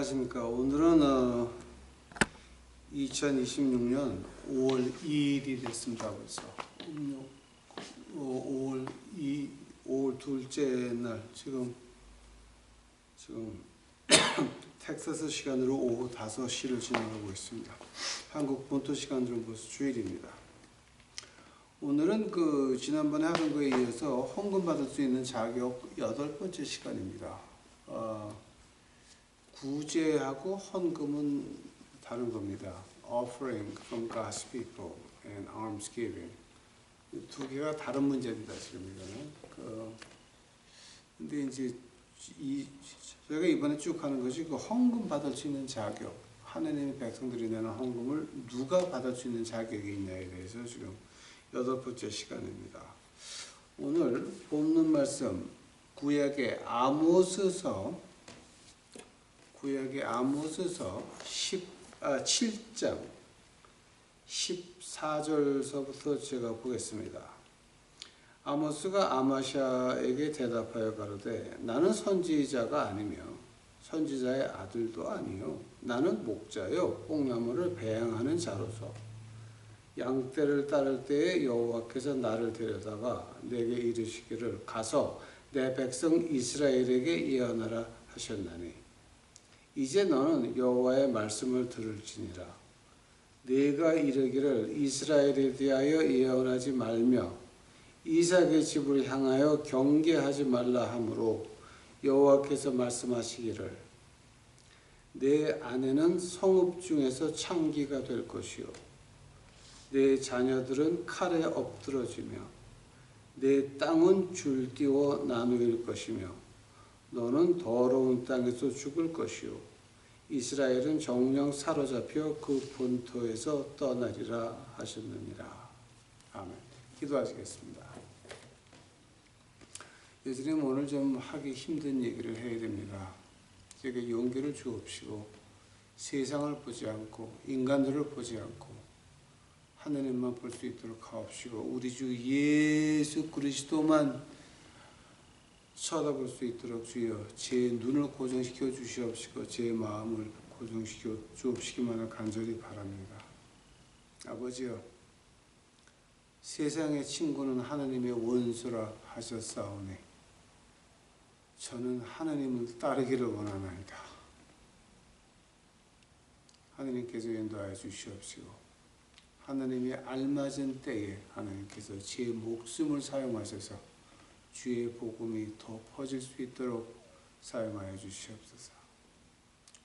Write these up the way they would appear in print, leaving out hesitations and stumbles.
안녕하십니까. 오늘은 2026년 5월 2일이 됐습니다. 벌써 5월 둘째 날 지금 텍사스 시간으로 오후 5시를 지나가고 있습니다. 한국 본토 시간으로 벌써 주일입니다. 오늘은 지난번에 하던 거에 이어서 헌금 받을 수 있는 자격 8번째 시간입니다. 구제하고 헌금은 다른 겁니다. Offering from God's people and almsgiving. 두 개가 다른 문제입니다. 지금 이거는. 근데 이제 저희가 이번에 쭉 하는 것이 헌금 받을 수 있는 자격, 하나님의 백성들이 내는 헌금을 누가 받을 수 있는 자격이 있냐에 대해서 지금 8번째 시간입니다. 오늘 본문 말씀 구약의 아모스서 7장 14절서부터 제가 보겠습니다. 아모스가 아마샤에게 대답하여 가로되 나는 선지자가 아니며 선지자의 아들도 아니요 나는 목자요 뽕나무를 배양하는 자로서 양떼를 따를 때에 여호와께서 나를 데려다가 내게 이르시기를 가서 내 백성 이스라엘에게 예언하라 하셨나니 이제 너는 여호와의 말씀을 들을지니라. 네가 이르기를 이스라엘에 대하여 예언하지 말며 이삭의 집을 향하여 경계하지 말라 하므로 여호와께서 말씀하시기를 내 아내는 성읍 중에서 창기가 될 것이요 내 자녀들은 칼에 엎드러지며 내 땅은 줄띄워 나누일 것이며 너는 더러운 땅에서 죽을 것이요 이스라엘은 정령 사로잡혀 그 본토에서 떠나리라 하셨느니라. 아멘. 기도하시겠습니다. 예수님 오늘 좀 하기 힘든 얘기를 해야 됩니다. 제게 용기를 주옵시고 세상을 보지 않고 인간들을 보지 않고 하느님만 볼 수 있도록 하옵시고 우리 주 예수 그리스도만 쳐다볼 수 있도록 주여 제 눈을 고정시켜 주시옵시고 제 마음을 고정시켜 주옵시기만을 간절히 바랍니다. 아버지여 세상의 친구는 하나님의 원수라 하셨사오니 저는 하나님을 따르기를 원하나이다. 하나님께서 인도하여 주시옵시고 하나님의 알맞은 때에 하나님께서 제 목숨을 사용하셔서 주의 복음이 더 퍼질 수 있도록 사용하여 주시옵소서.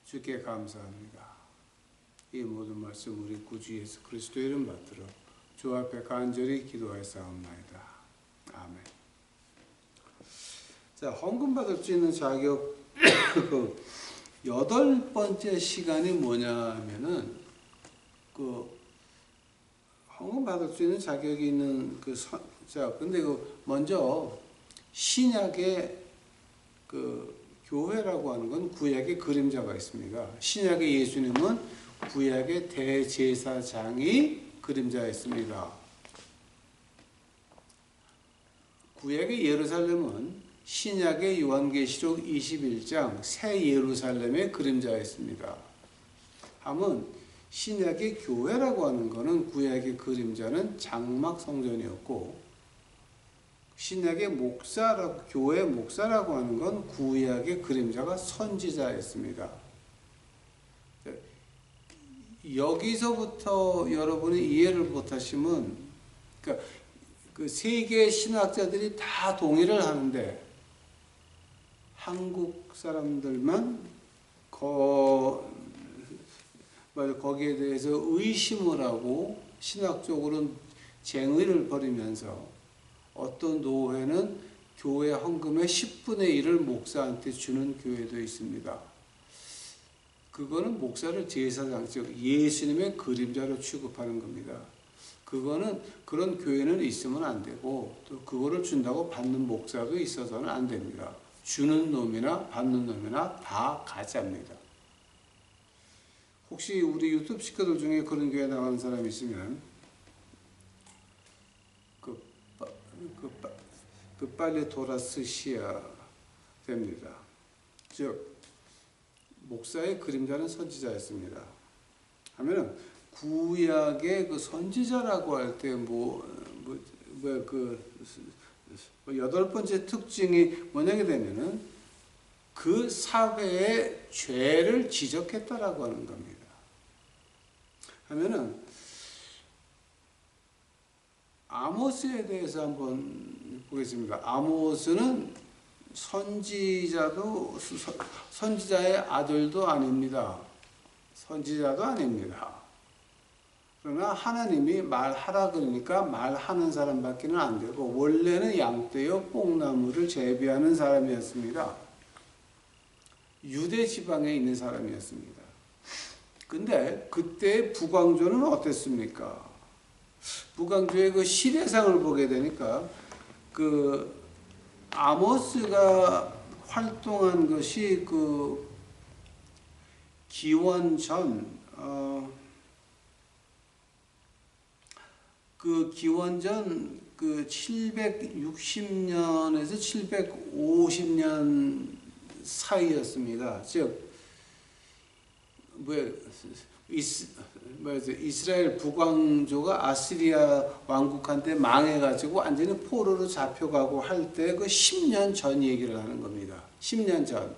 주께 감사합니다. 이 모든 말씀 우리 구주 예수 그리스도 이름 받들어 주 앞에 간절히 기도하였사옵나이다. 아멘. 자, 헌금 받을 수 있는 자격 8번째 시간이 뭐냐 하면은 헌금 받을 수 있는 자격이 있는 근데 먼저 신약의 교회라고 하는 건 구약의 그림자가 있습니다. 신약의 예수님은 구약의 대제사장이 그림자였습니다. 구약의 예루살렘은 신약의 요한계시록 21장 새 예루살렘의 그림자였습니다. 함은 신약의 교회라고 하는 것은 구약의 그림자는 장막 성전이었고 신약의 목사라고 교회 목사라고 하는 건 구약의 그림자가 선지자였습니다. 여기서부터 여러분이 이해를 못하시면 그 세계 신학자들이 다 동의를 하는데 한국 사람들만 거기에 대해서 의심을 하고 신학적으로는 쟁의를 벌이면서 어떤 노회는 교회 헌금의 10분의 1을 목사한테 주는 교회도 있습니다. 그거는 목사를 제사장, 즉 예수님의 그림자로 취급하는 겁니다. 그거는 그런 교회는 있으면 안 되고 또 그거를 준다고 받는 목사도 있어서는 안 됩니다. 주는 놈이나 받는 놈이나 다 가짜입니다. 혹시 우리 유튜브 식구들 중에 그런 교회 나가는 사람 있으면 빨리 돌아서셔야 됩니다. 즉 목사의 그림자는 선지자였습니다. 하면은 구약의 그 선지자라고 할 때 여덟 번째 특징이 뭐냐게 되면은 그 사회의 죄를 지적했다라고 하는 겁니다. 하면은 아모스에 대해서 한번 보겠습니다. 아모스는 선지자의 아들도 아닙니다. 선지자도 아닙니다. 그러나 하나님이 말하라 그러니까 말하는 사람밖에는 안 되고 원래는 양떼요 뽕나무를 재배하는 사람이었습니다. 유대 지방에 있는 사람이었습니다. 근데 그때 북왕조는 어땠습니까? 북왕조의 그 시대상을 보게 되니까 그 아모스가 활동한 것이 그 기원전 760년에서 750년 사이였습니다. 즉 이스라엘 북왕조가 아시리아 왕국한테 망해가지고 완전히 포로로 잡혀가고 할 때 그 10년 전 얘기를 하는 겁니다. 10년 전.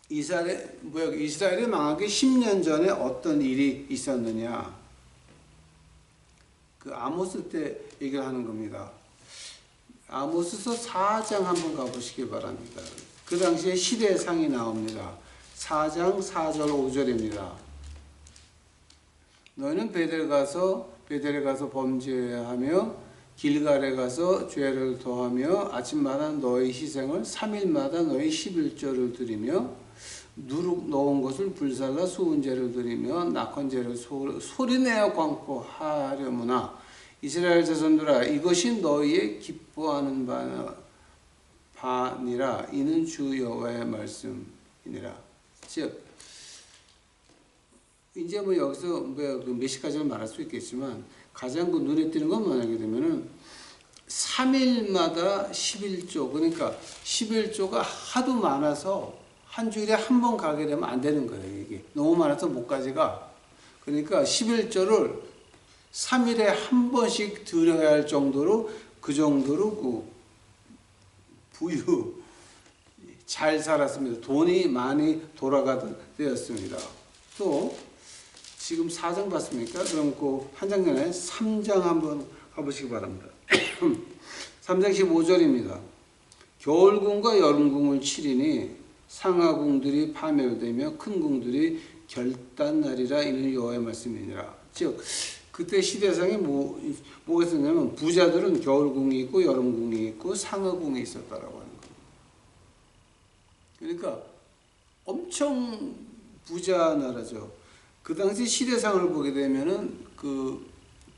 이스라엘이 망하기 10년 전에 어떤 일이 있었느냐. 그 아모스 때 얘기를 하는 겁니다. 아모스서 4장 한번 가보시기 바랍니다. 그 당시에 시대상이 나옵니다. 4장 4절 5절입니다. 너희는 베델에 가서 범죄하며 길갈에 가서 죄를 더하며 아침마다 너희 희생을 3일마다 너희 11조를 드리며 누룩 넣은 것을 불살라 수은제를 드리며 낙헌제를 소리내어 광포하려무나 이스라엘 자손들아 이것이 너희의 기뻐하는 바니라 이는 주 여호와의 말씀이니라. 즉 이제 여기서 메시까지는 말할 수 있겠지만 가장 그 눈에 띄는 건 뭐냐게 되면은 3일마다 11조 그러니까 11조가 하도 많아서 한 주일에 한 번 가게 되면 안 되는 거예요. 이게 너무 많아서 못 가지가. 그러니까 11조를 3일에 한 번씩 드려야 할 정도로 그 부유 잘 살았습니다. 돈이 많이 돌아가던 때였습니다. 또 지금 4장 봤습니까? 그럼 그 한 장 전에 3장 한번 가보시기 바랍니다. 3장 15절입니다. 겨울궁과 여름궁을 치리니 상하궁들이 파멸되며 큰 궁들이 결단나리라 이는 여호와의 말씀이니라. 즉 그때 시대상에 뭐가 있었냐면 부자들은 겨울궁이 있고 여름궁이 있고 상하궁이 있었다라고 하는 겁니다. 그러니까 엄청 부자 나라죠. 그 당시 시대상을 보게 되면은 그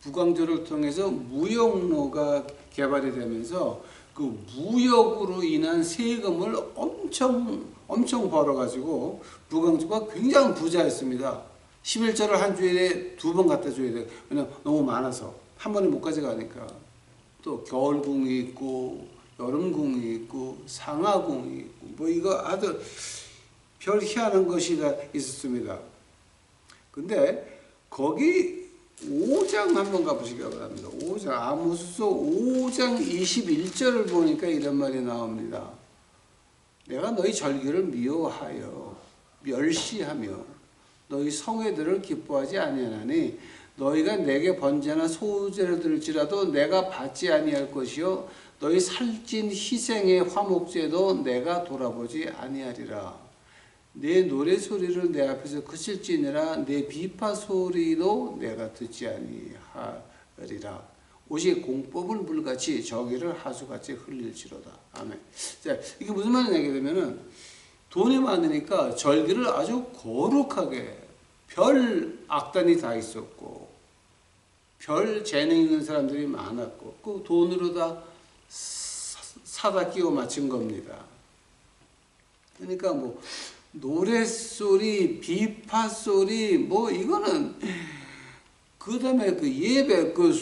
북왕조를 통해서 무역로가 개발이 되면서 그 무역으로 인한 세금을 엄청 벌어가지고 북왕조가 굉장히 부자였습니다. 11조를 한 주일에 2번 갖다 줘야 돼요. 왜냐면 너무 많아서 한 번에 못 가져가니까. 또 겨울궁이 있고 여름궁이 있고 상하궁이 있고 이거 아주 별 희한한 것이 다 있었습니다. 근데 거기 5장 한번 가보시기 바랍니다. 5장 아모스서 5장 21절을 보니까 이런 말이 나옵니다. 내가 너희 절기를 미워하여 멸시하며 너희 성회들을 기뻐하지 아니하나니 너희가 내게 번제나 소제를 들지라도 내가 받지 아니할 것이요 너희 살찐 희생의 화목제도 내가 돌아보지 아니하리라. 내 노래 소리를 내 앞에서 그칠지니라 내 비파 소리도 내가 듣지 아니하리라. 오직 공법을 물같이 정의를 하수같이 흘릴지로다. 아멘. 자, 이게 무슨 말이냐 되면은 돈이 많으니까 절기를 아주 거룩하게 별 악단이 다 있었고 별 재능 있는 사람들이 많았고 그 돈으로 다 사다 끼워 맞춘 겁니다. 그러니까 노랫소리, 비파소리, 이거는, 그 다음에 그 예배, 그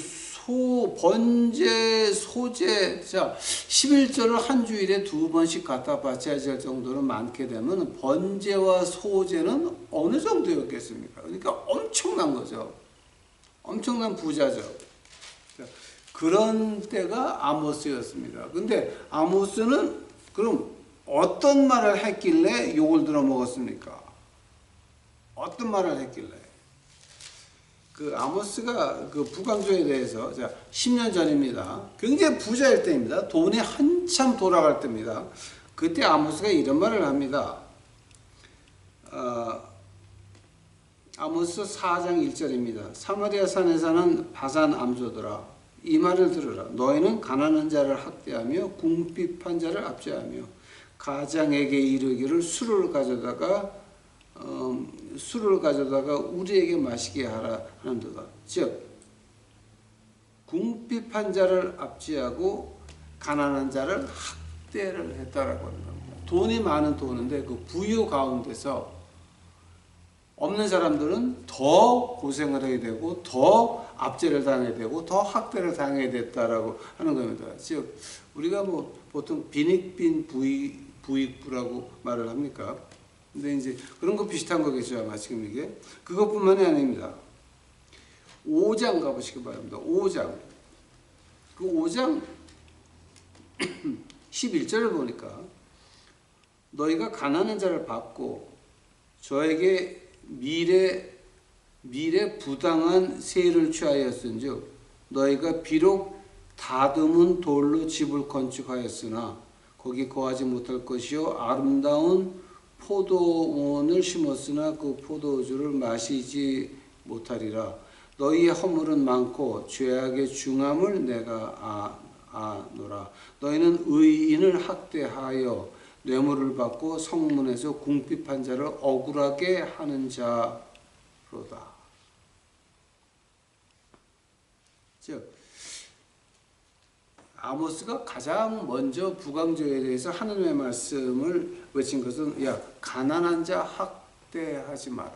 번제, 소제, 자, 11절을 한 주일에 2번씩 갖다 바쳐야 할 정도로 많게 되면 번제와 소제는 어느 정도였겠습니까? 그러니까 엄청난 거죠. 엄청난 부자죠. 그런 때가 아모스였습니다. 근데 아모스는 그럼 어떤 말을 했길래 욕을 들어 먹었습니까? 어떤 말을 했길래? 그 아모스가 그 북왕조에 대해서, 자, 10년 전입니다. 굉장히 부자일 때입니다. 돈이 한참 돌아갈 때입니다. 그때 아모스가 이런 말을 합니다. 아모스 4장 1절입니다. 사마리아 산에 사는 바산 암소들아, 이 말을 들으라. 너희는 가난한 자를 학대하며 궁핍한 자를 압제하며 가장에게 이르기를 술을 가져다가 우리에게 마시게 하라 하는도다. 즉 궁핍한 자를 압제하고 가난한 자를 학대를 했다라고 하는 겁니다. 돈이 많은 돈인데 그 부유 가운데서 없는 사람들은 더 고생을 해야 되고 더 압제를 당해야 되고 더 학대를 당해야 됐다라고 하는 겁니다. 즉 우리가 뭐 보통 빈익빈 부익부라고 말을 합니까? 근데 이제 그런 거 비슷한 거겠죠, 아마 지금 이게. 그것뿐만이 아닙니다. 5장 가보시기 바랍니다. 5장. 그 5장 11절을 보니까 너희가 가난한 자를 밟고 저에게 미래 부당한 세를 취하였은즉 너희가 비록 다듬은 돌로 집을 건축하였으나 거기 거하지 못할 것이요 아름다운 포도원을 심었으나 그 포도주를 마시지 못하리라. 너희의 허물은 많고 죄악의 중함을 내가 아노라. 너희는 의인을 학대하여 뇌물을 받고 성문에서 궁핍한 자를 억울하게 하는 자로다. 즉 아모스가 가장 먼저 북왕조에 대해서 하나님의 말씀을 외친 것은 야 가난한 자 학대하지 마라.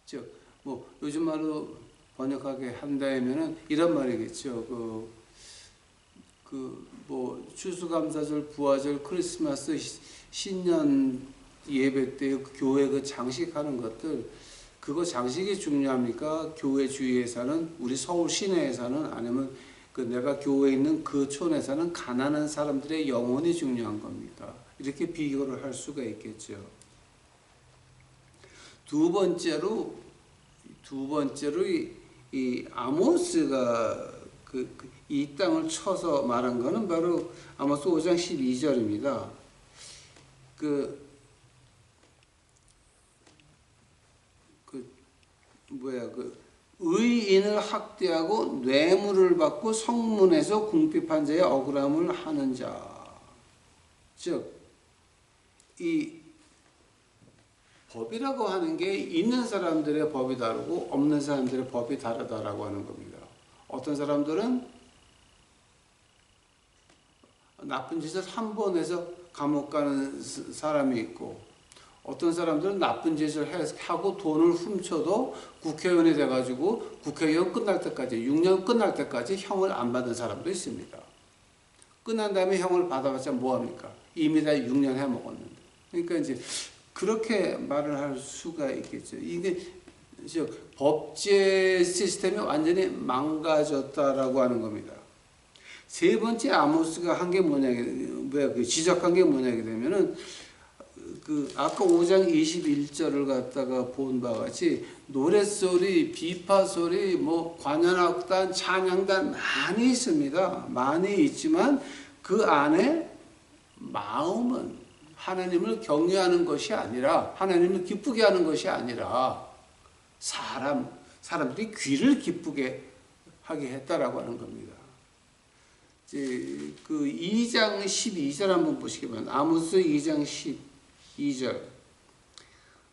즉 뭐 요즘 말로 번역하게 한다면은 이런 말이겠죠. 뭐 추수감사절, 부활절, 크리스마스, 신년 예배 때 교회 그 장식하는 것들 그거 장식이 중요합니까? 교회 주위에 사는 우리 서울 시내에 사는 아니면 그 내가 교회에 있는 그 촌에 사는 가난한 사람들의 영혼이 중요한 겁니다. 이렇게 비교를 할 수가 있겠죠. 두 번째로 이 아모스가 이 땅을 쳐서 말한 거는 바로 아모스 5장 12절입니다. 의인을 학대하고 뇌물을 받고 성문에서 궁핍한 자의 억울함을 하는 자. 즉, 이 법이라고 하는 게 있는 사람들의 법이 다르고 없는 사람들의 법이 다르다라고 하는 겁니다. 어떤 사람들은 나쁜 짓을 한 번 해서 감옥 가는 사람이 있고 어떤 사람들은 나쁜 짓을 하고 돈을 훔쳐도 국회의원이 돼가지고 국회의원 끝날 때까지 6년 끝날 때까지 형을 안 받은 사람도 있습니다. 끝난 다음에 형을 받아봤자 뭐합니까? 이미 다 6년 해먹었는데. 그러니까 이제 그렇게 말을 할 수가 있겠죠. 이게 법제 시스템이 완전히 망가졌다라고 하는 겁니다. 세 번째 아모스가 한 게 지적한 게 뭐냐게 되면은 아까 5장 21절을 갖다가 본 바와 같이 노랫소리, 비파소리, 뭐 관현악단, 찬양단 많이 있습니다. 많이 있지만 그 안에 마음은 하나님을 경외하는 것이 아니라 하나님을 기쁘게 하는 것이 아니라 사람들이 귀를 기쁘게 하게 했다라고 하는 겁니다. 그 2장 12절 한번 보시기 바랍니다. 아모스 2장 12절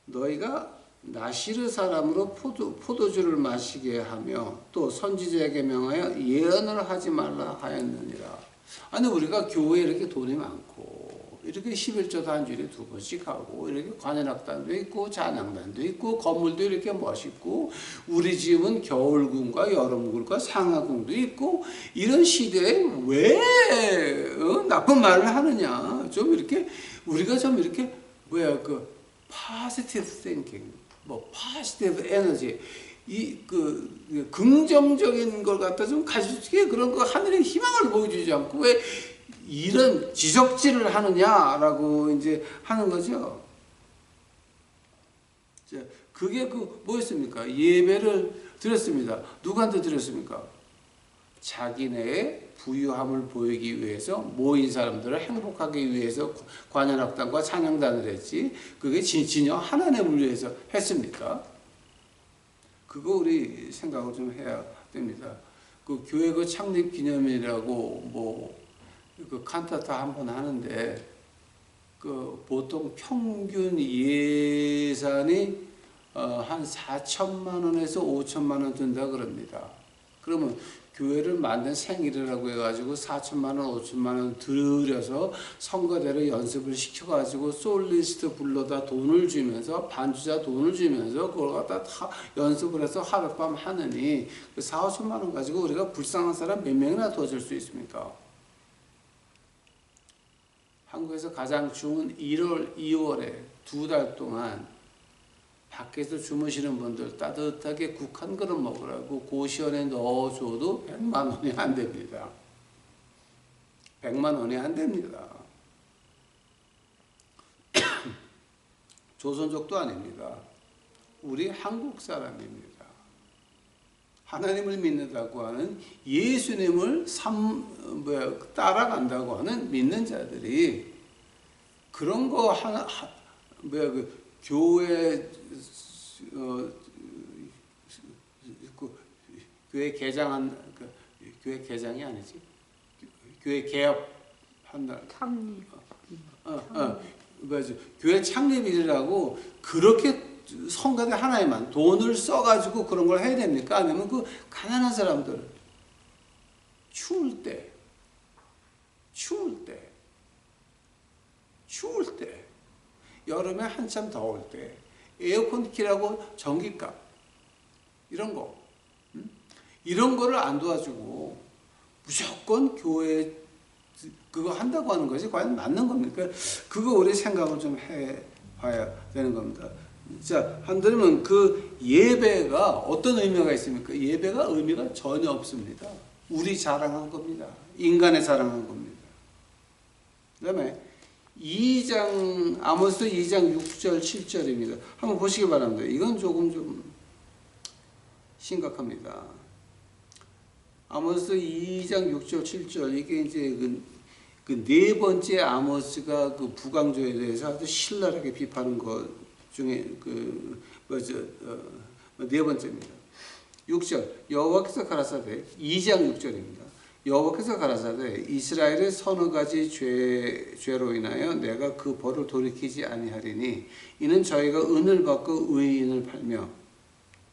너희가 나시르 사람으로 포도주를 마시게 하며 또 선지자에게 명하여 예언을 하지 말라 하였느니라. 아니 우리가 교회에 이렇게 돈이 많고 이렇게 11조도 한 줄에 2번씩 하고 이렇게 관현악단도 있고 찬양단도 있고 건물도 이렇게 멋있고 우리 집은 겨울궁과 여름궁과 상하궁도 있고 이런 시대에 왜 나쁜 말을 하느냐. 좀 이렇게 우리가 좀 이렇게 뭐야 그 positive thinking positive energy 긍정적인 걸 갖다 좀 가지고 그런 거 하늘의 희망을 보여주지 않고 왜 이런 지적질을 하느냐라고 이제 하는 거죠. 그게 뭐였습니까? 예배를 드렸습니다. 누구한테 드렸습니까? 자기네의 부유함을 보이기 위해서 모인 사람들을 행복하게 위해서 관현악단과 찬양단을 했지. 그게 진정 하나님을 위해서 했습니까? 그거 우리 생각을 좀 해야 됩니다. 그 교회 그 창립 기념이라고 그 칸타타 한 번 하는데 그 보통 평균 예산이 한 4천만 원에서 5천만 원 든다 그럽니다. 그러면 교회를 만든 생일이라고 해가지고 4천만 원, 5천만 원 들여서 선거대로 연습을 시켜가지고 솔리스트 불러다 돈을 주면서 반주자 돈을 주면서 그걸 갖다 다 연습을 해서 하룻밤 하느니 그 4, 5천만 원 가지고 우리가 불쌍한 사람 몇 명이나 도와줄 수 있습니까? 한국에서 가장 추운 1월, 2월에 2달 동안 밖에서 주무시는 분들 따뜻하게 국 한 그릇 먹으라고 고시원에 넣어줘도 100만 원이 안 됩니다. 100만 원이 안 됩니다. 조선족도 아닙니다. 우리 한국 사람입니다. 하나님을 믿는다고 하는 예수님을 따라간다고 하는 믿는 자들이 그런 거 교회 교회 개장한 교회 개장이 아니지 교회 개업한다 창립 교회 창립일이라고 그렇게 성가대 하나에만 돈을 써가지고 그런 걸 해야 됩니까? 아니면 그 가난한 사람들 추울 때 여름에 한참 더울 때 에어컨 키라고 전기값 이런 거 이런 거를 안 도와주고 무조건 교회 그거 한다고 하는 것이 과연 맞는 겁니까? 그거 우리 생각을 좀 해봐야 되는 겁니다. 자, 한들면 그 예배가 어떤 의미가 있습니까? 예배가 의미가 전혀 없습니다. 우리 자랑한 겁니다. 인간의 자랑한 겁니다. 그 다음에 아모스 2장 6절 7절입니다. 한번 보시기 바랍니다. 이건 조금 좀 심각합니다. 아모스 2장 6절 7절 이게 이제 그 네 번째 아모스가 그 부강조에 대해서 아주 신랄하게 비판한 것 중에 네 번째입니다. 6절 여호와께서 가라사대 2장 6절입니다. 여호와께서 가라사대 이스라엘의 서너 가지 죄로 인하여 내가 그 벌을 돌이키지 아니하리니 이는 저희가 은을 받고 의인을 팔며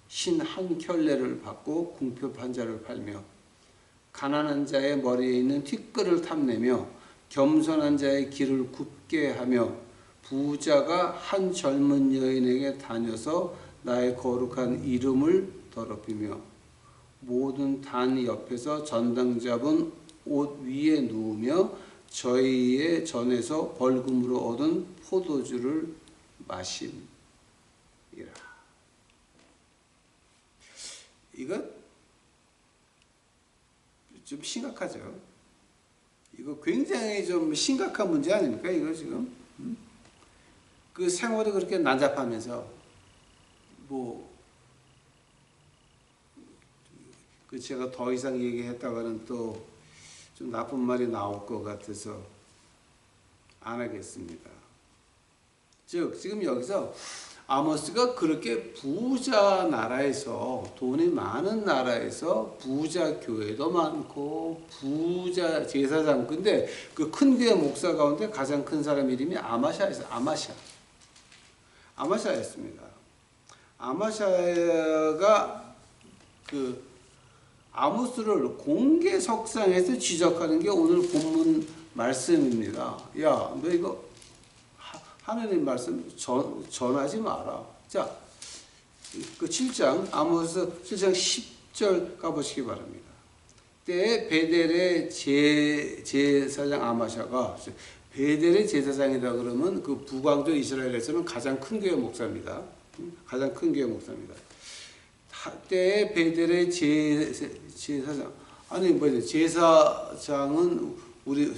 신 한 켤레를 받고 궁핍한 자를 팔며 가난한 자의 머리에 있는 티끌을 탐내며 겸손한 자의 길을 굽게 하며 부자가 한 젊은 여인에게 다녀서 나의 거룩한 이름을 더럽히며 모든 단 옆에서 전당 잡은 옷 위에 누우며 저희의 전에서 벌금으로 얻은 포도주를 마심이라. 이거 좀 심각하죠. 이거 굉장히 좀 심각한 문제 아닙니까? 이거 지금 그 생활이 그렇게 난잡하면서 그 제가 더 이상 얘기했다가는 또 좀 나쁜 말이 나올 것 같아서 안 하겠습니다. 즉 지금 여기서 아모스가 그렇게 부자 나라에서 돈이 많은 나라에서 부자 교회도 많고 부자 제사장 근데 그 큰 교회 목사 가운데 가장 큰 사람 이름이 아마샤였습니다. 아마샤가 그 아모스를 공개 석상에서 지적하는 게 오늘 본문 말씀입니다. 야, 너 이거 하느님 말씀 전하지 마라. 자, 그 7장, 아모스 7장 10절 가보시기 바랍니다. 때에 베델의 제사장 아마샤가, 베델의 제사장이다 그러면 그 북왕조 이스라엘에서는 가장 큰 교회 목사입니다. 가장 큰 교회 목사입니다. 때에 베델의 제사장, 아니 뭐죠? 제사장은 우리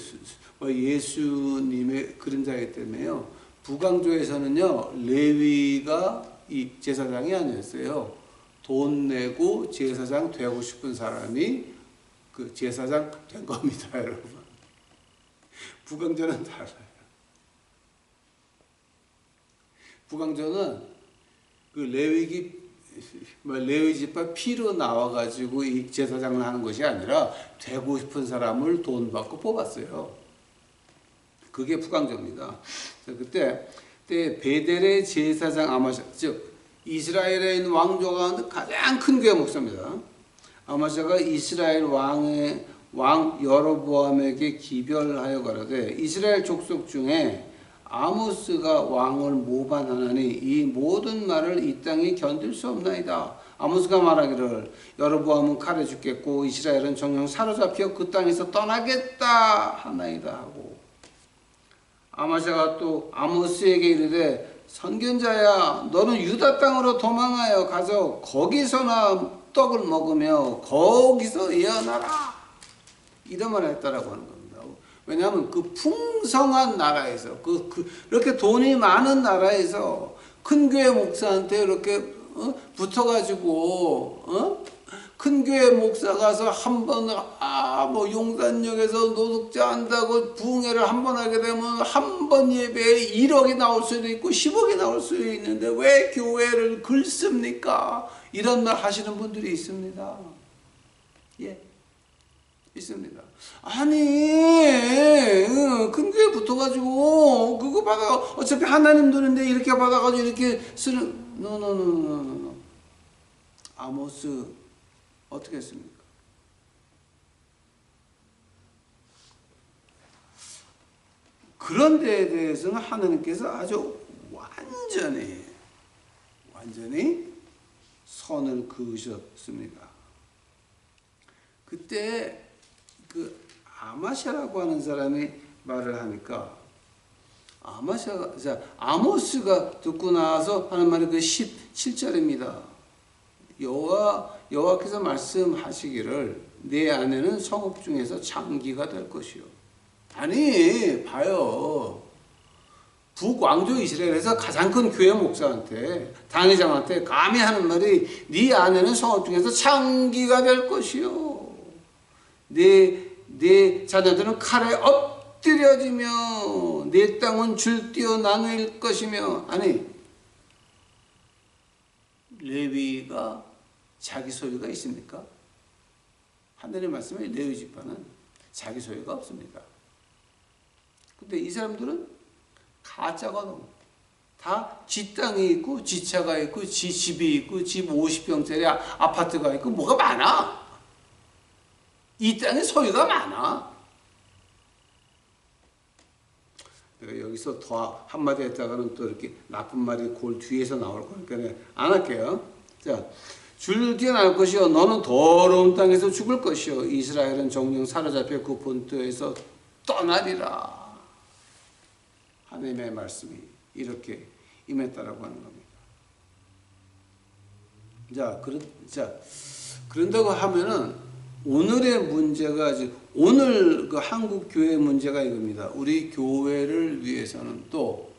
예수님의 그림자이기 때문에요. 북왕조에서는요 레위가 이 제사장이 아니었어요. 돈 내고 제사장 되고 싶은 사람이 그 제사장 된 겁니다, 여러분. 북왕조는 달라요. 북왕조는 그 레위 지파 피로 나와가지고 이 제사장을 하는 것이 아니라 되고 싶은 사람을 돈 받고 뽑았어요. 그게 북왕조입니다. 그때 베델의 제사장 아마샤, 즉 이스라엘에 있는 왕조 가운데 가장 큰 교회 목사입니다. 아마샤가 이스라엘 왕 여로보암에게 기별하여 가로되 이스라엘 족속 중에 아모스가 왕을 모반하나니 이 모든 말을 이 땅이 견딜 수 없나이다. 아모스가 말하기를 여로보암은 칼에 죽겠고 이스라엘은 정령 사로잡혀 그 땅에서 떠나겠다 하나이다 하고, 아마샤가 또 아모스에게 이르되 선견자야, 너는 유다 땅으로 도망하여 가서 거기서나 떡을 먹으며 거기서 예언하라, 이런 말을 했다라고 하는 겁니다. 왜냐하면 그 풍성한 나라에서 이렇게 돈이 많은 나라에서 큰 교회 목사한테 이렇게 붙어가지고 큰 교회 목사 가서 한 번 뭐 용산역에서 노숙자 한다고 부흥회를 한 번 하게 되면 한 번 예배에 1억이 나올 수도 있고 10억이 나올 수도 있는데 왜 교회를 긁습니까? 이런 말 하시는 분들이 있습니다. 예, 있습니다. 아니 큰 교회 붙어가지고 그거 받아, 어차피 하나님 돈인데 이렇게 받아가지고 이렇게 쓰는, 노. 아모스 어떻게 했습니까? 그런 데에 대해서는 하나님께서 아주 완전히 선을 그으셨습니다. 그때 그 아마샤라고 하는 사람이 말을 하니까, 아모스가 듣고 나서 하는 말이 그 17절입니다. 여호와께서 말씀하시기를 내 아내는 성읍 중에서 장기가 될 것이요. 아니 봐요, 북왕조 이스라엘에서 가장 큰 교회 목사한테, 당회장한테 감히 하는 말이 네 아내는 성읍 중에서 장기가 될 것이요. 내 자녀들은 칼에 엎드려지며 내 땅은 줄뛰어 나눌 것이며. 아니 레위가 자기 소유가 있습니까? 하늘의 말씀에 레위 지파는 자기 소유가 없습니다. 근데 이 사람들은 가짜가 너무 다 지 땅이 있고 지 차가 있고 지 집이 있고 집 50평짜리 아파트가 있고 뭐가 많아. 이 땅에 소유가 많아. 내가 여기서 더 한마디 했다가는 또 이렇게 나쁜 말이 골 뒤에서 나올 거니까 안 할게요. 자, 줄기어 날 것이요 너는 더러운 땅에서 죽을 것이요 이스라엘은 정령 사로잡혀 그 본토에서 떠나리라. 하나님의 말씀이 이렇게 임했다라고 하는 겁니다. 그런다고 하면은 오늘의 문제가, 오늘 그 한국 교회 문제가 이겁니다. 우리 교회를 위해서는 또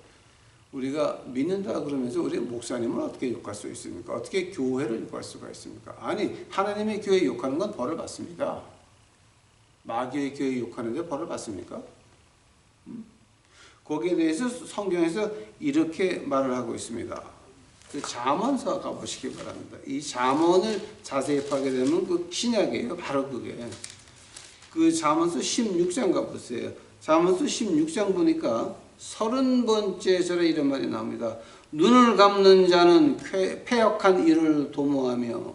우리가 믿는다 그러면서 우리 목사님을 어떻게 욕할 수 있습니까? 어떻게 교회를 욕할 수가 있습니까? 아니 하나님의 교회 욕하는 건 벌을 받습니다. 마귀의 교회 욕하는데 벌을 받습니까? 거기에 대해서 성경에서 이렇게 말을 하고 있습니다. 그 잠언서 가보시기 바랍니다. 이 잠언을 자세히 파게 되면 그 신약이에요. 바로 그게. 그 잠언서 16장 가보세요. 잠언서 16장 보니까 30번째 절에 이런 말이 나옵니다. 눈을 감는 자는 패역한 일을 도모하며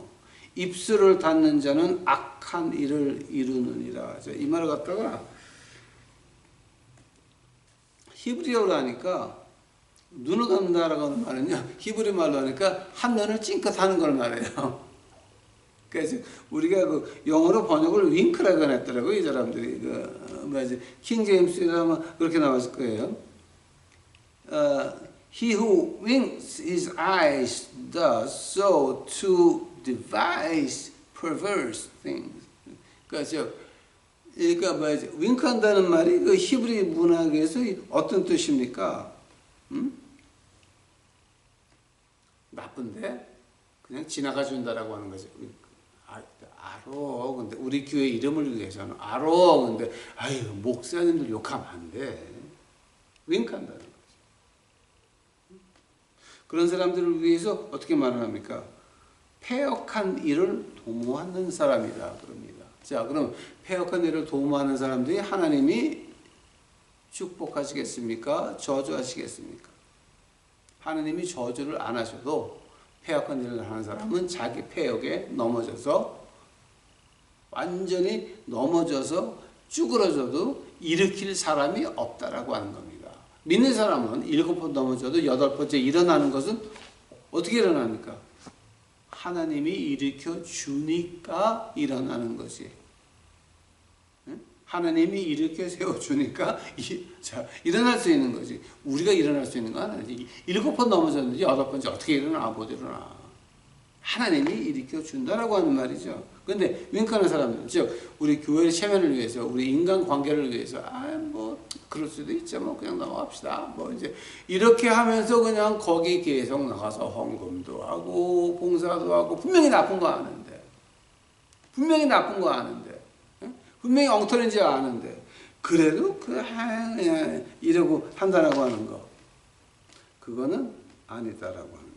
입술을 닫는 자는 악한 일을 이루느니라. 이 말을 갖다가 히브리어로 하니까 눈을 감는다라고 하는 말은요, 히브리 말로 하니까 한눈을 찡긋 하는 걸 말해요. 그래서 우리가 그 영어로 번역을 윙크라고 했더라고요, 이 사람들이. 킹 제임스라면 그렇게 나왔을 거예요. He who winks his eyes does so to devise perverse things. 그러니까 뭐지? 윙크한다는 말이 그 히브리 문학에서 어떤 뜻입니까? 나쁜데 그냥 지나가 준다라고 하는 거죠. 알아. 근데 우리 교회 이름을 위해서는 알아. 근데 아유 목사님들 욕하면 안 돼. 윙크한다는 거죠. 그런 사람들을 위해서 어떻게 말을 합니까? 패역한 일을 도모하는 사람이다 그럽니다. 자, 그럼 패역한 일을 도모하는 사람들이 하나님이 축복하시겠습니까? 저주하시겠습니까? 하나님이 저주를 안 하셔도 패역한 일을 하는 사람은 자기 패역에 넘어져서 완전히 넘어져서 쭈그러져도 일으킬 사람이 없다라고 하는 겁니다. 믿는 사람은 7번 넘어져도 8번째 일어나는 것은 어떻게 일어납니까? 하나님이 일으켜 주니까 일어나는 것이. 하나님이 일으켜 세워주니까 일어날 수 있는 거지. 우리가 일어날 수 있는 건 아니지. 7번 넘어졌는지 8번째 어떻게 일어나? 못 일어나. 하나님이 일으켜 준다라고 하는 말이죠. 근데 윙크하는 사람들, 즉 우리 교회의 체면을 위해서, 우리 인간 관계를 위해서, 뭐 그럴 수도 있죠. 뭐 그냥 넘어갑시다. 뭐 이제 이렇게 하면서 그냥 거기 계속 나가서 헌금도 하고 봉사도 하고 분명히 나쁜 거 아는데, 분명히 엉터리인지 아는데 그래도 그냥 이러고 한다라고 하는 거, 그거는 아니다라고 하는 겁니다.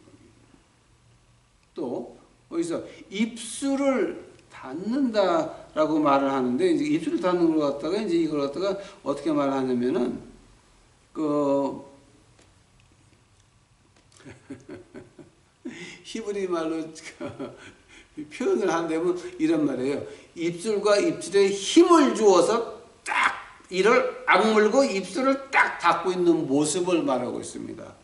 또 어디서 입술을 닫는다라고 말을 하는데, 이제 입술을 닫는 걸 갖다가 이제 이걸 갖다가 어떻게 말하냐면은 히브리 말로 표현을 한다면 이런 말이에요. 입술과 입술에 힘을 주어서 딱 이를 악물고 입술을 딱 닫고 있는 모습을 말하고 있습니다.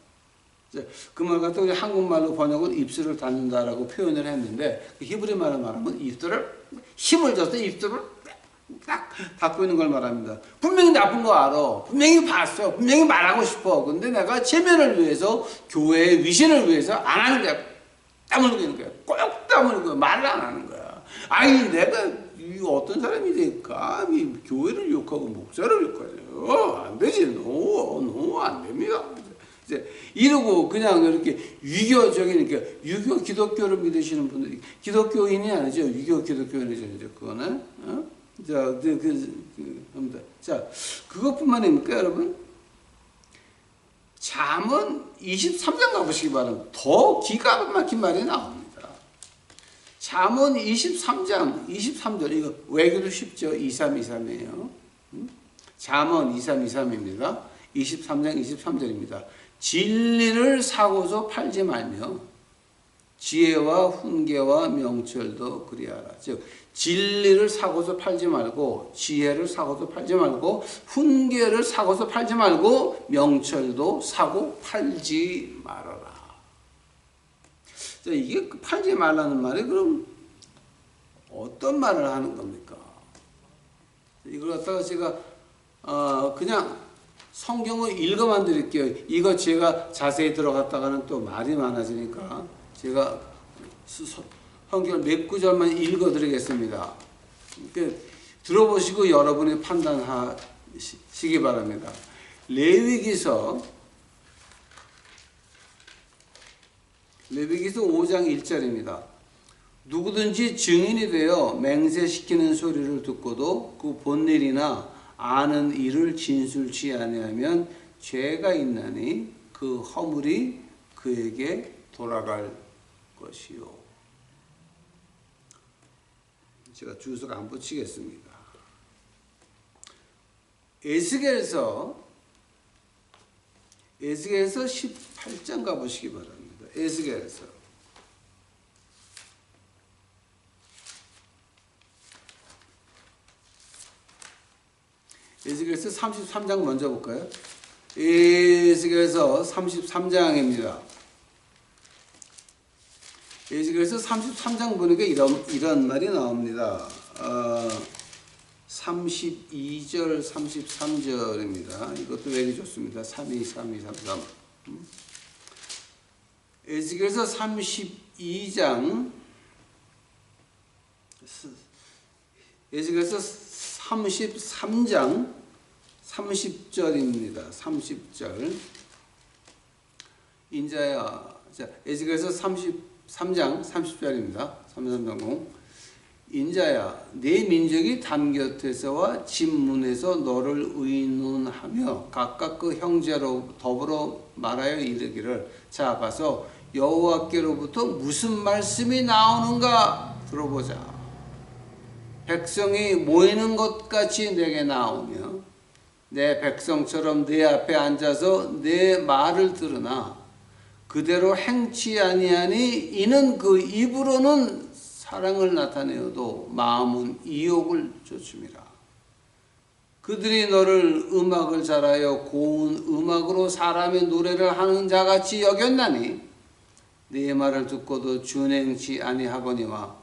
그 말 같은 우리 한국말로 번역은 입술을 닫는다라고 표현을 했는데, 히브리 말로 말하면 입술을 힘을 줘서 입술을 딱 닫고 있는 걸 말합니다. 분명히 나쁜 거 알아. 분명히 봤어. 분명히 말하고 싶어. 근데 내가 체면을 위해서, 교회의 위신을 위해서 안 하는 거야. 땀 흘리고 있는 거야. 꼭 땀 흘리고 거야. 말을 안 하는 거야. 아니 내가 어떤 사람이 될까? 교회를 욕하고 목사를 욕하죠. 안 되지. 노 안 됩니다. 이제 이러고 그냥 이렇게 유교적인, 그러니까 유교 기독교를 믿으시는 분들이, 기독교인이 아니죠. 유교 기독교인이죠. 그거는. 자, 그것뿐만 아닙니까, 여러분? 잠언 23장 가보시기 바랍니다. 더 기가 막힌 말이 나옵니다. 잠언 23장 23절, 이거 외교도 쉽죠. 2323이에요. 잠언 2323입니다. 23장 23절입니다. 진리를 사고서 팔지 말며 지혜와 훈계와 명철도 그리하라. 즉 진리를 사고서 팔지 말고, 지혜를 사고서 팔지 말고, 훈계를 사고서 팔지 말고, 명철도 사고 팔지 말아라. 자, 이게 팔지 말라는 말이 그럼 어떤 말을 하는 겁니까? 이걸 갖다가 제가 그냥 성경을 읽어만 드릴게요. 이거 제가 자세히 들어갔다가는 또 말이 많아지니까 제가 성경을 몇 구절만 읽어 드리겠습니다. 들어보시고 여러분이 판단하시기 바랍니다. 레위기서 5장 1절입니다. 누구든지 증인이 되어 맹세시키는 소리를 듣고도 그 본 일이나 아는 일을 진술치 아니하면 죄가 있나니 그 허물이 그에게 돌아갈 것이요. 제가 주석 안 붙이겠습니다. 에스겔서 18장 가보시기 바랍니다. 에스겔서 에스겔서 33장 먼저 볼까요? 에스겔서 33장입니다. 에스겔서 33장 보니까 이런 말이 나옵니다. 32절, 33절입니다. 이것도 외기 좋습니다. 32, 32, 33. 에스겔서 32장, 에스겔서 33장 30절입니다. 30절. 인자야, 자, 에스겔서 33장 30절입니다. 3330. 인자야, 내 민족이 담 곁에서와 집 문에서 너를 의논하며 각각 그 형제로 더불어 말하여 이르기를, 자 가서 여호와께로부터 무슨 말씀이 나오는가 들어보자. 백성이 모이는 것 같이 내게 나오며 내 백성처럼 내 앞에 앉아서 내 말을 들으나 그대로 행치 아니하니 이는 그 입으로는 사랑을 나타내어도 마음은 이욕을 좇음이라. 그들이 너를 음악을 잘하여 고운 음악으로 사람의 노래를 하는 자같이 여겼나니 네 말을 듣고도 준행치 아니하거니와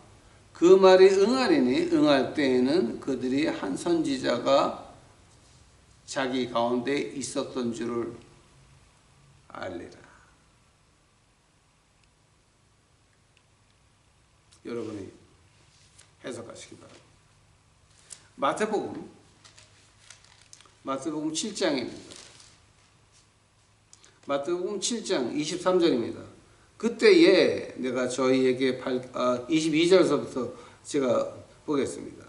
그 말이 응하리니 응할 때에는 그들이 한 선지자가 자기 가운데 있었던 줄을 알리라. 여러분이 해석하시기 바랍니다. 마태복음 7장입니다. 마태복음 7장 23절입니다. 그때에 내가 저희에게 22절서부터 제가 보겠습니다.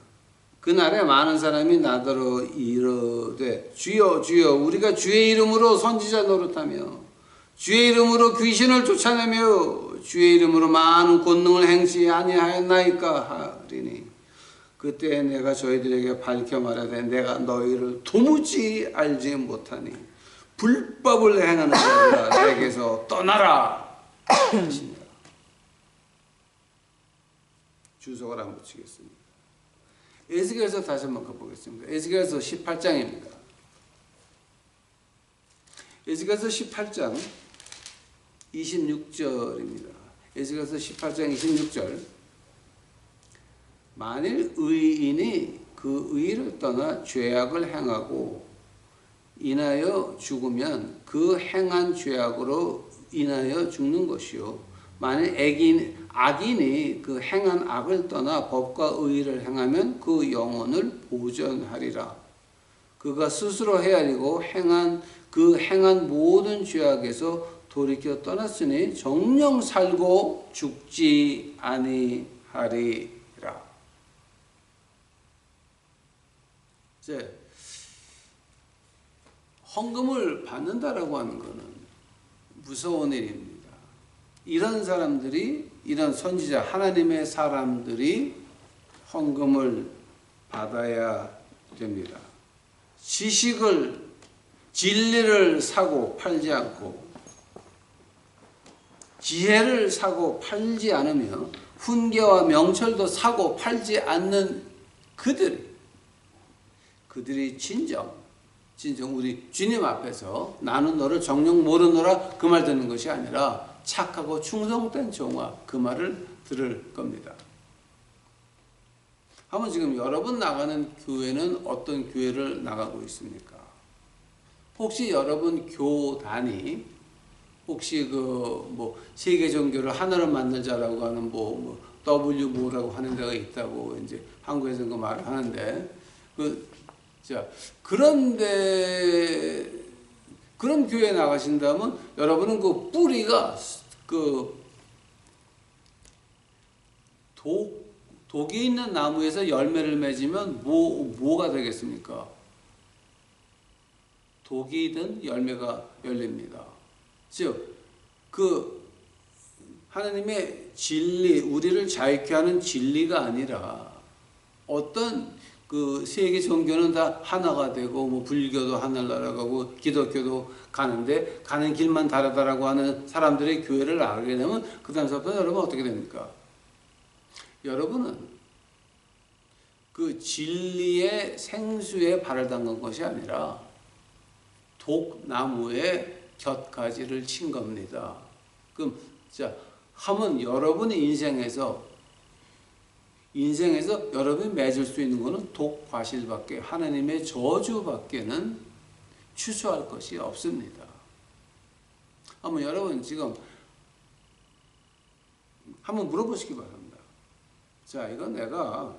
그날에 많은 사람이 나더러 이르되 주여 주여 우리가 주의 이름으로 선지자 노릇하며 주의 이름으로 귀신을 쫓아내며 주의 이름으로 많은 권능을 행치 아니하였나이까 하리니 그때 내가 저희들에게 밝혀 말하되 내가 너희를 도무지 알지 못하니 불법을 행하는 자들아 내게서 떠나라 하시니라. 주석을 안 붙이겠습니다. 에스겔서 다시 한번 가보겠습니다. 에스겔서 18장입니다. 에스겔서 18장 26절입니다. 에스겔서 18장 26절. 만일 의인이 그 의를 떠나 죄악을 행하고 인하여 죽으면 그 행한 죄악으로 인하여 죽는 것이요. 만일 악인이 그 행한 악을 떠나 법과 의를 행하면 그 영혼을 보전하리라. 그가 스스로 헤아리고 행한 모든 죄악에서 돌이켜 떠났으니 정령 살고 죽지 아니하리라. 이제 헌금을 받는다라고 하는 것은 무서운 일입니다. 이런 사람들이, 이런 선지자 하나님의 사람들이 헌금을 받아야 됩니다. 진리를 사고 팔지 않고 지혜를 사고 팔지 않으며 훈계와 명철도 사고 팔지 않는 그들이 진정 우리 주님 앞에서 나는 너를 정녕 모르노라 그 말 듣는 것이 아니라 착하고 충성된 종아 그 말을 들을 겁니다. 한번 지금 여러분 나가는 교회는 어떤 교회를 나가고 있습니까? 혹시 여러분 교단이 혹시 세계 종교를 하나로 만들자라고 하는 W 뭐라고 하는 데가 있다고 이제 한국에서 그 말을 하는데 그런데 그런 교회에 나가신다면 여러분은 그 뿌리가 독이 있는 나무에서 열매를 맺으면 뭐가 되겠습니까? 독이든 열매가 열립니다. 즉, 하나님의 진리, 우리를 자유케 하는 진리가 아니라 어떤 세계 종교는 다 하나가 되고 불교도 하늘 날아가고 기독교도 가는데 가는 길만 다르다라고 하는 사람들의 교회를 나가게 되면 그 다음부터 여러분 어떻게 됩니까? 여러분은 그 진리의 생수에 발을 담근 것이 아니라 독나무에 곁가지를 친 겁니다. 그럼 자, 하면 여러분의 인생에서 여러분이 맺을 수 있는 것은 독과실밖에, 하나님의 저주밖에는 추수할 것이 없습니다. 한번 여러분 지금 한번 물어보시기 바랍니다. 자, 이건 내가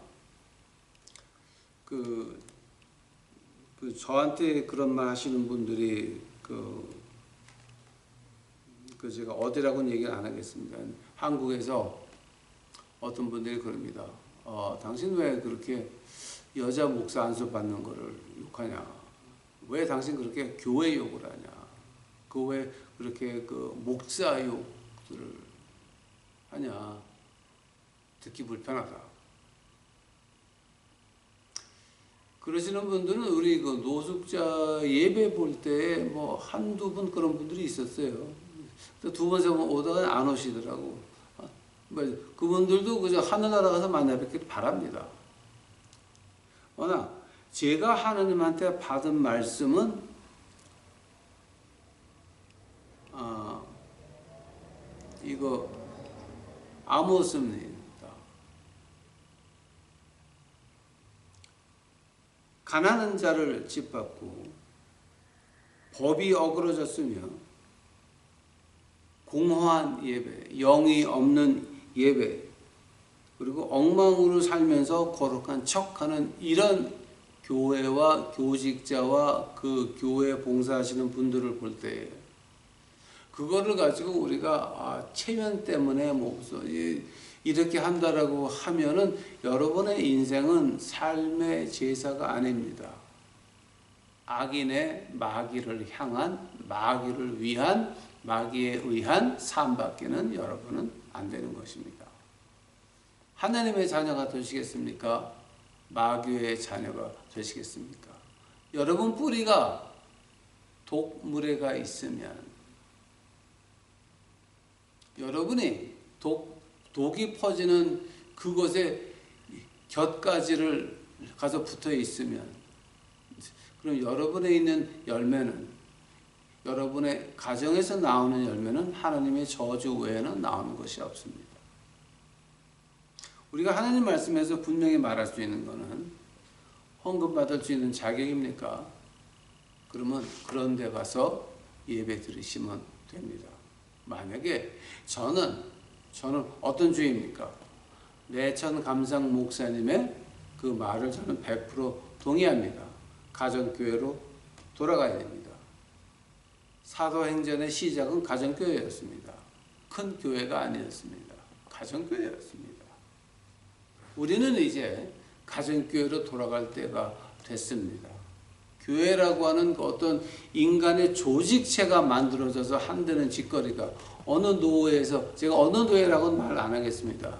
저한테 그런 말 하시는 분들이 제가 어디라고는 얘기를 안 하겠습니다. 한국에서 어떤 분들이 그럽니다. 당신 왜 그렇게 여자 목사 안수 받는 거를 욕하냐? 왜 당신 그렇게 교회 욕을 하냐? 왜 그렇게 목사 욕들을 하냐? 듣기 불편하다. 그러시는 분들은 우리 노숙자 예배 볼 때 뭐 한두 분 그런 분들이 있었어요. 두 번째 오다가 안 오시더라고. 그분들도 그저 하늘나라 가서 만나 뵙기를 바랍니다. 그러나 제가 하나님한테 받은 말씀은 이거 아모스입니다. 가난한 자를 짓밟고 법이 어그러졌으며 공허한 예배, 영이 없는 예배, 그리고 엉망으로 살면서 거룩한 척하는 이런 교회와 교직자와 그 교회 봉사하시는 분들을 볼 때 그거를 가지고 우리가 체면 때문에 이렇게 한다라고 하면은 여러분의 인생은 삶의 제사가 아닙니다. 악인의 마귀를 향한, 마귀를 위한, 마귀에 의한 삶밖에는 여러분은 안 되는 것입니다. 하나님의 자녀가 되시겠습니까? 마귀의 자녀가 되시겠습니까? 여러분 뿌리가 독물에가 있으면, 여러분이 독이 퍼지는 그곳에 곁가지를 가서 붙어 있으면, 그럼 여러분에 있는 열매는, 여러분의 가정에서 나오는 열매는 하나님의 저주 외에는 나오는 것이 없습니다. 우리가 하나님 말씀에서 분명히 말할 수 있는 것은 헌금 받을 수 있는 자격입니까? 그러면 그런 데 가서 예배 드리시면 됩니다. 만약에 저는 어떤 주의입니까? 내천 감상 목사님의 그 말을 저는 100% 동의합니다. 가정교회로 돌아가야 됩니다. 사도행전의 시작은 가정교회였습니다. 큰 교회가 아니었습니다. 가정교회였습니다. 우리는 이제 가정교회로 돌아갈 때가 됐습니다. 교회라고 하는 어떤 인간의 조직체가 만들어져서 한다는 짓거리가 어느 노예에서, 제가 어느 노예라고는 말 안 하겠습니다.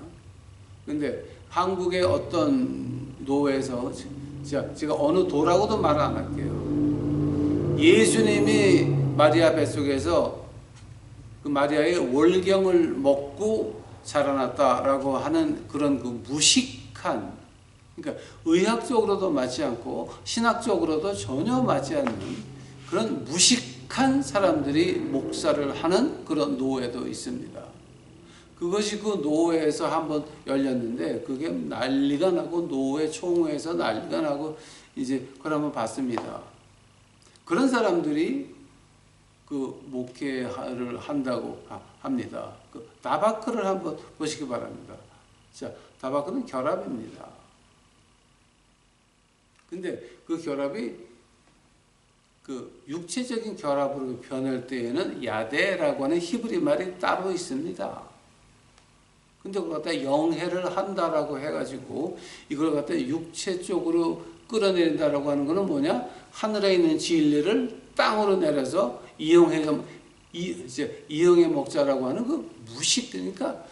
근데 한국의 어떤 노예에서, 제가 어느 도라고도 말 안 할게요. 예수님이 마리아 뱃속에서 그 마리아의 월경을 먹고 자라났다라고 하는 그런 무식한, 그러니까 의학적으로도 맞지 않고 신학적으로도 전혀 맞지 않는 그런 무식한 사람들이 목사를 하는 그런 노예도 있습니다. 그것이 그 노예에서 한번 열렸는데 그게 난리가 나고 노예 총회에서 난리가 나고 이제 그걸 한번 봤습니다. 그런 사람들이 그 목회를 한다고 합니다. 그 다바크를 한번 보시기 바랍니다. 자, 다바크는 결합입니다. 근데 그 결합이 그 육체적인 결합으로 변할 때에는 야데라고 하는 히브리 말이 따로 있습니다. 근데 그걸 갖다 영해를 한다라고 해가지고 이걸 갖다 육체 쪽으로 끌어내린다라고 하는 거는 뭐냐? 하늘에 있는 진리를 땅으로 내려서 이용해 먹자라고 하는 그 무식, 그러니까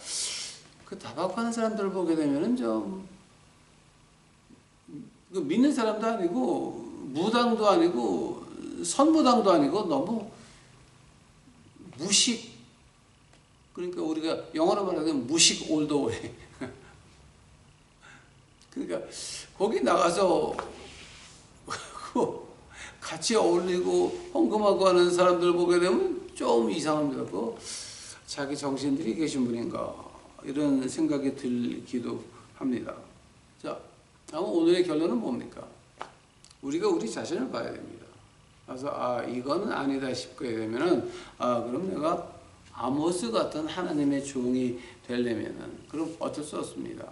그 다바크 하는 사람들을 보게 되면은 좀 믿는 사람도 아니고 무당도 아니고 선무당도 아니고 너무 무식, 그러니까 우리가 영어로 말하면 무식 올드웨이. 그러니까 거기 나가서 같이 어울리고 헌금하고 하는 사람들 보게 되면 좀 이상합니다. 자기 정신들이 계신 분인가 이런 생각이 들기도 합니다. 자, 다음 오늘의 결론은 뭡니까? 우리가 우리 자신을 봐야 됩니다. 그래서 이거는 아니다 싶게 되면은 그럼 내가 아모스 같은 하나님의 종이 되려면은 그럼 어쩔 수 없습니다.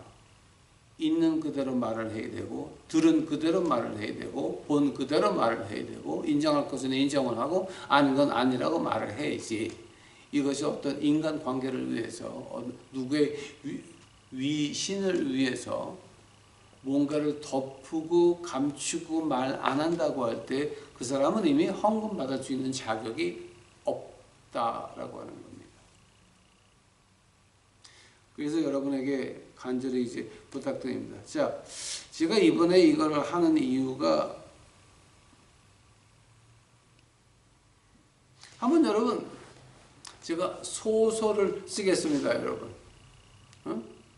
있는 그대로 말을 해야 되고, 들은 그대로 말을 해야 되고, 본 그대로 말을 해야 되고, 인정할 것은 인정을 하고 아닌 건 아니라고 말을 해야지. 이것이 어떤 인간 관계를 위해서, 누구의 위신을 위해서 뭔가를 덮고 감추고 말 안 한다고 할 때 그 사람은 이미 헌금 받을 수 있는 자격이 없다라고 하는 겁니다. 그래서 여러분에게 간절히 이제 부탁드립니다. 자, 제가 이번에 이걸 하는 이유가 한번 여러분 제가 소설을 쓰겠습니다, 여러분.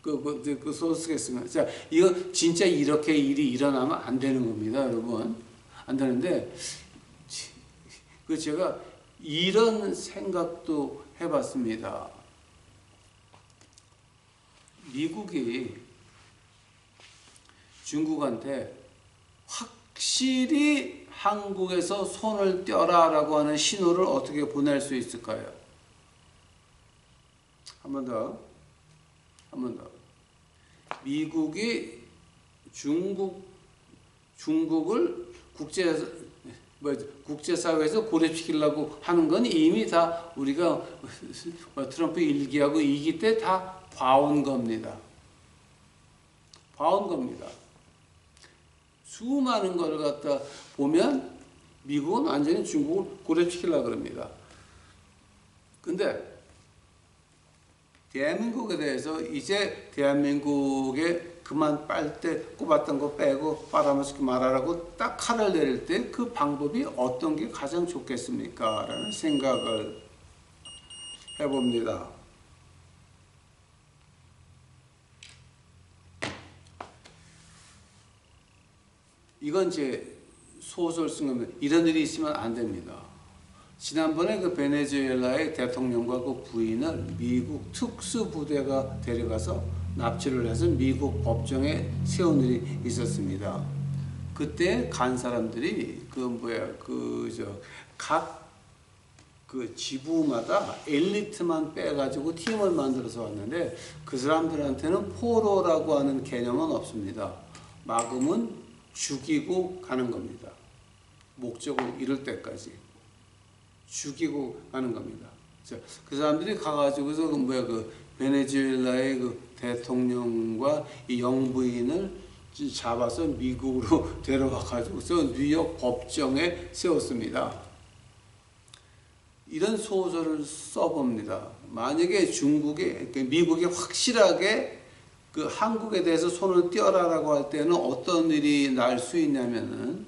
그 소설 쓰겠습니다. 자, 이거 진짜 이렇게 일이 일어나면 안 되는 겁니다, 여러분. 안 되는데 제가 이런 생각도 해봤습니다. 미국이 중국한테 확실히 한국에서 손을 떼어라라고 하는 신호를 어떻게 보낼 수 있을까요? 한 번 더. 미국이 중국을 국제사회에서 고립시키려고 하는 건 이미 다 우리가 트럼프 1기하고 2기 때 다 봐온 겁니다. 수많은 걸 갖다 보면 미국은 완전히 중국을 고립시키려고 합니다. 근데 대한민국에 대해서 이제 대한민국에 그만 빨대 꼽았던 거 빼고 빨아먹지 말아라고 딱 칼을 내릴 때 그 방법이 어떤 게 가장 좋겠습니까? 라는 생각을 해봅니다. 이건 제 소설 쓴 겁니다. 이런 일이 있으면 안 됩니다. 지난번에 그 베네수엘라의 대통령과 그 부인을 미국 특수부대가 데려가서 납치를 해서 미국 법정에 세운 일이 있었습니다. 그때 간 사람들이 각 지부마다 엘리트만 빼가지고 팀을 만들어서 왔는데 그 사람들한테는 포로라고 하는 개념은 없습니다. 막으면 죽이고 가는 겁니다. 목적을 이룰 때까지 죽이고 가는 겁니다. 자, 그 사람들이 가가지고서 베네수엘라의 그 대통령과 이 영부인을 잡아서 미국으로 데려가가지고서 뉴욕 법정에 세웠습니다. 이런 소설을 써봅니다. 만약에 미국이 확실하게 그 한국에 대해서 손을 떼어라라고 할 때는 어떤 일이 날 수 있냐면은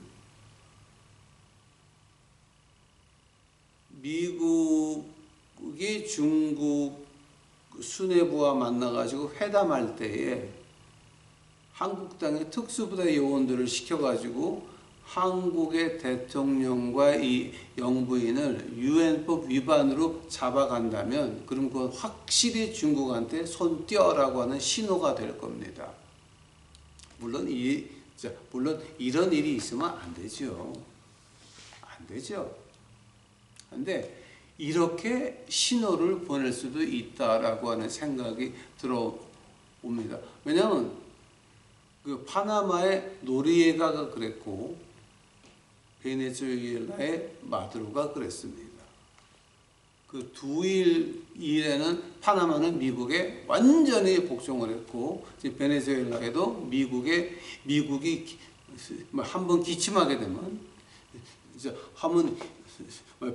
미국이 중국 수뇌부와 만나가지고 회담할 때에 한국 땅의 특수부대 요원들을 시켜가지고 한국의 대통령과 이 영부인을 유엔법 위반으로 잡아간다면 그럼 그건 확실히 중국한테 손 떼어라고 하는 신호가 될 겁니다. 물론 이런 일이 있으면 안 되죠. 근데 이렇게 신호를 보낼 수도 있다라고 하는 생각이 들어옵니다. 왜냐하면 그 파나마의 노리에가가 그랬고 베네수엘라의 마두로가 그랬습니다. 그 두 일에는 파나마는 미국에 완전히 복종을 했고 베네수엘라에도 미국이 한번 기침하게 되면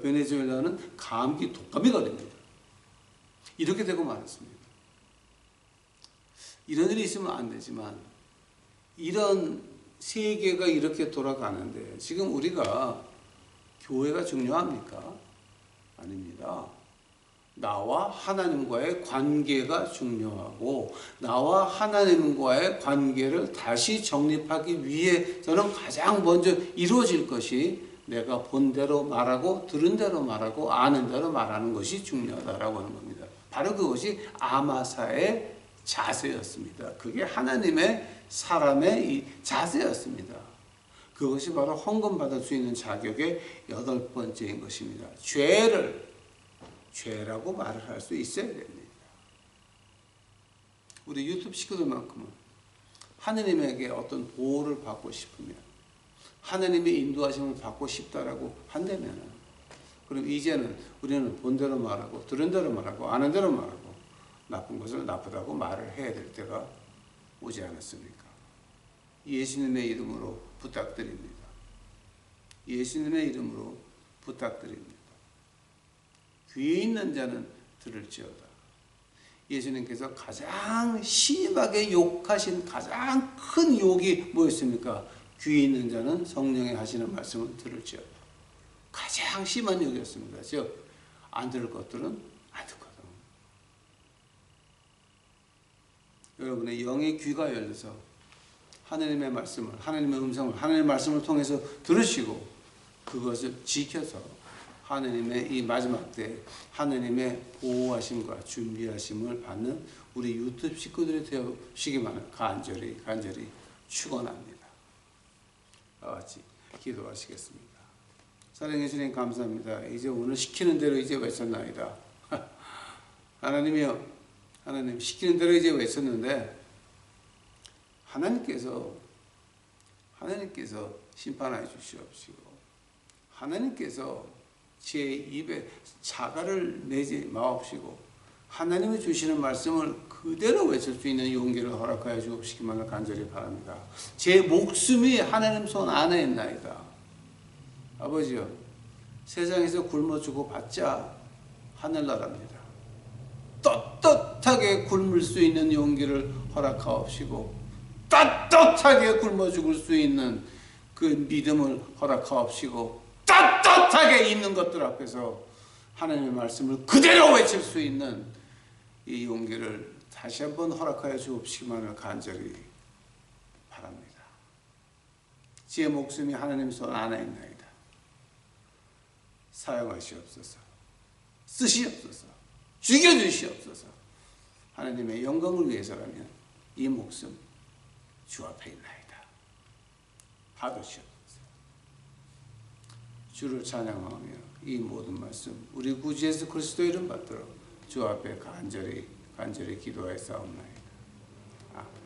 베네수엘라는 독감이 걸립니다. 이렇게 되고 말았습니다. 이런 일이 있으면 안 되지만 이런 세계가 이렇게 돌아가는데 지금 우리가 교회가 중요합니까? 아닙니다. 나와 하나님과의 관계가 중요하고 나와 하나님과의 관계를 다시 정립하기 위해서는 가장 먼저 이루어질 것이 내가 본 대로 말하고 들은 대로 말하고 아는 대로 말하는 것이 중요하다라고 하는 겁니다. 바로 그것이 아마사의 자세였습니다. 그게 하나님의 사람의 이 자세였습니다. 그것이 바로 헌금받을 수 있는 자격의 8번째인 것입니다. 죄라고 말을 할 수 있어야 됩니다. 우리 유튜브 식구들만큼은 하느님에게 어떤 보호를 받고 싶으면, 하느님의 인도하심을 받고 싶다라고 한다면, 그럼 이제는 우리는 본 대로 말하고 들은 대로 말하고 아는 대로 말하고 나쁜 것을 나쁘다고 말을 해야 될 때가 오지 않았습니까? 예수님의 이름으로 부탁드립니다. 예수님의 이름으로 부탁드립니다. 귀에 있는 자는 들을지어다. 예수님께서 가장 심하게 욕하신 가장 큰 욕이 뭐였습니까? 귀에 있는 자는 성령이 하시는 말씀을 들을지어다. 가장 심한 욕이었습니다. 즉, 안 들을 것들은 안 듣거든. 여러분의 영의 귀가 열려서 하나님의 말씀을, 하나님의 음성을, 하나님의 말씀을 통해서 들으시고 그것을 지켜서 하나님의 이 마지막 때 하나님의 보호하심과 준비하심을 받는 우리 유튜브 식구들이 되시기만을 간절히 축원합니다. 같이 기도하시겠습니다. 사랑해 주님 감사합니다. 이제 오늘 시키는 대로 이제 외쳤나이다. 하나님이여, 하나님 시키는 대로 이제 외쳤는데 하나님께서 심판하여 주시옵시고 하나님께서 제 입에 자갈을 내지 마옵시고 하나님이 주시는 말씀을 그대로 외칠 수 있는 용기를 허락하여 주옵시기만을 간절히 바랍니다. 제 목숨이 하나님 손 안에 있나이다. 아버지여, 세상에서 굶어 주고 받자 하늘나라입니다. 떳떳하게 굶을 수 있는 용기를 허락하옵시고 떳떳하게 굶어 죽을 수 있는 그 믿음을 허락하옵시고 떳떳하게 있는 것들 앞에서 하나님의 말씀을 그대로 외칠 수 있는 이 용기를 다시 한번 허락하여 주옵시기만을 간절히 바랍니다. 제 목숨이 하나님 손 안에 있나이다. 사용하시옵소서. 쓰시옵소서. 죽여주시옵소서. 하나님의 영광을 위해서라면 이 목숨 주 앞에 있나이다. 받으시옵소서. 주를 찬양하며 이 모든 말씀 우리 구주 예수 그리스도 이름 받들어 주 앞에 간절히 기도하여 싸움나이다. 아멘.